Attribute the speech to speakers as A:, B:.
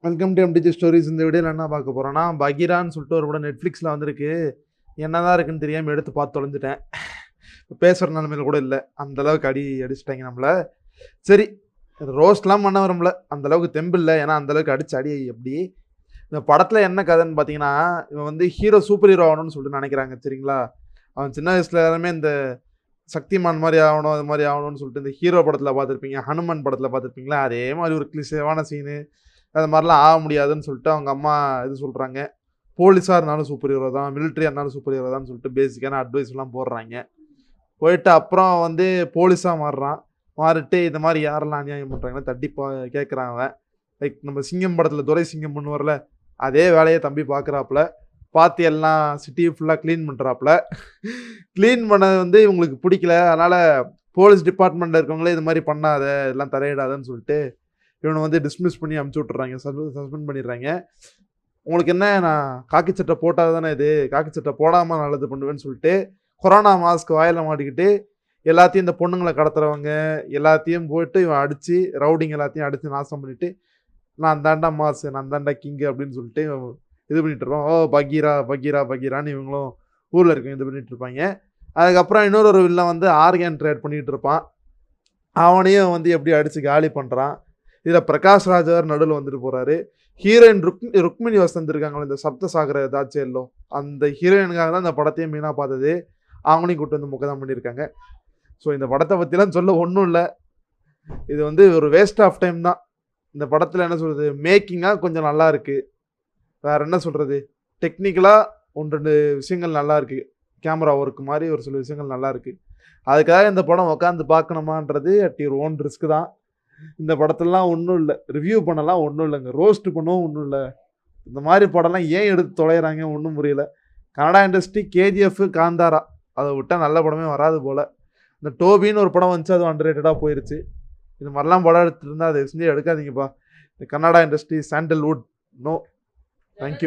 A: Welcome to MTG stories. இந்த வீடியோவில் என்ன பார்க்க போகிறோன்னா, பகீரான்னு சொல்லிட்டு ஒரு படம் நெட்ஃப்ளிக்ஸில் வந்திருக்கு. என்னதான் இருக்குன்னு தெரியாமல் எடுத்து பார்த்து தொலைஞ்சிட்டேன். இப்போ பேசுகிற நிலமையில கூட இல்லை, அந்தளவுக்கு அடிச்சிட்டாங்க நம்மளை. சரி, ரோஸ்ட்லாம் பண்ண வரும்ல, அந்தளவுக்கு தெம்பு இல்லை, ஏன்னா அந்தளவுக்கு அடி எப்படி. இந்த படத்தில் என்ன கதைன்னு பார்த்தீங்கன்னா, இவன் வந்து சூப்பர் ஹீரோ ஆகணும்னு சொல்லிட்டு நினைக்கிறாங்க. சரிங்களா, அவன் சின்ன வயசுல எல்லாமே இந்த சக்திமான் மாதிரி ஆகணும், அது மாதிரி ஆகணும்னு சொல்லிட்டு இந்த ஹீரோ படத்தில் பார்த்துருப்பீங்க, ஹனுமன் படத்தில் பார்த்துருப்பீங்களா, அதே மாதிரி ஒரு கிளிஷேவான சீனு. அது மாதிரிலாம் ஆக முடியாதுன்னு சொல்லிட்டு அவங்க அம்மா இது சொல்கிறாங்க. போலீஸாக இருந்தாலும் சூப்பர் ஹீரோ தான், மிலிட்ரியாக இருந்தாலும் சூப்பர் ஹீரோ தான் சொல்லிட்டு பேசிக்கான அட்வைஸ்லாம் போடுறாங்க. போயிட்டு அப்புறம் வந்து போலீஸாக மாறிட்டு இந்த மாதிரி யாரெல்லாம் அநியாயம் பண்ணுறாங்கன்னு தட்டி கேட்குறான் அவன். லைக் நம்ம சிங்கம் படத்தில் துரை சிங்கம் பண்ணுவார்ல, அதே வேலையை தம்பி பார்க்குறாப்புல. பார்த்து எல்லாம் சிட்டியை ஃபுல்லாக க்ளீன் பண்ணுறாப்புல. க்ளீன் பண்ணது வந்து இவங்களுக்கு பிடிக்கல, அதனால் போலீஸ் டிபார்ட்மெண்ட்டில் இருக்கவங்களே இது மாதிரி பண்ணாத, இதெல்லாம் தலையிடாதன்னு சொல்லிட்டு இவனை வந்து டிஸ்மிஸ் பண்ணி அமுச்சு விட்டுறாங்க, சஸ்பெண்ட் பண்ணிடுறாங்க. உங்களுக்கு என்ன, நான் காக்கி சட்டை போட்டால் தானே இது, காக்கி சட்டை போடாமல் நல்லது பண்ணுவேன்னு சொல்லிட்டு கொரோனா மாஸ்க் வாயில் மாட்டிக்கிட்டு எல்லாத்தையும் இந்த பொண்ணுங்களை கடத்துறவங்க எல்லாத்தையும் போயிட்டு இவன் அடித்து ரவுடிங் எல்லாத்தையும் அடித்து நாசம் பண்ணிவிட்டு, நான் தாண்டா மாசு, நான் தாண்டா கிங்கு அப்படின்னு சொல்லிட்டு இது பண்ணிட்டு இருப்பான். ஓ பகீரா பகீரா பகீரான்னு இவங்களும் ஊரில் இருக்கவங்க இது பண்ணிட்டு இருப்பாங்க. அதுக்கப்புறம் இன்னொரு வில்லன் வந்து ஆர்கன் ட்ரேட் பண்ணிகிட்டு இருப்பான். அவனையும் வந்து எப்படி அடித்து காலி பண்ணுறான். இதில் பிரகாஷ் ராஜர் நடுவில் வந்துட்டு போகிறாரு. ஹீரோயின் ருக்மிணி வசந்த் இருக்காங்களே, இந்த சப்தசாகர ஏதாச்சும் எல்லோ, அந்த ஹீரோயினுக்காக தான் இந்த படத்தையும் மெயினாக பார்த்தது. அவங்களையும் கூப்பிட்டு வந்து முக்கதான் பண்ணியிருக்காங்க. ஸோ இந்த படத்தை பற்றிலாம் சொல்ல ஒன்றும் இல்லை, இது வந்து ஒரு வேஸ்ட் ஆஃப் டைம் தான். இந்த படத்தில் என்ன சொல்கிறது, மேக்கிங்காக கொஞ்சம் நல்லா இருக்குது, வேறு என்ன சொல்கிறது, டெக்னிக்கலாக ஒன்று ரெண்டு விஷயங்கள் நல்லா இருக்குது, கேமரா ஒர்க் மாதிரி ஒரு சில விஷயங்கள் நல்லா இருக்குது. அதுக்காக இந்த படம் உட்காந்து பார்க்கணுமான்றது அட் யுவர் ஓன் ரிஸ்க் தான். இந்த படத்துலலாம் ஒன்றும் இல்லை, ரிவ்யூ பண்ணலாம் ஒன்றும் இல்லைங்க, ரோஸ்ட் பண்ணவும் ஒன்றும் இல்லை. இந்த மாதிரி படம்லாம் ஏன் எடுத்து தொலைகிறாங்க ஒன்றும் புரியல. கன்னடா இண்டஸ்ட்ரி கேஜிஎஃப், காந்தாரா, அதை விட்டால் நல்ல படமே வராது போல். இந்த டோபின்னு ஒரு படம் வந்துச்சு, அது அண்டர்ரேட்டடாக போயிடுச்சு. இது மாதிரிலாம் படம் எடுத்துட்டு இருந்தால் அதை செஞ்சு எடுக்காதீங்கப்பா. இந்த Kannada industry Sandalwood no, thank you.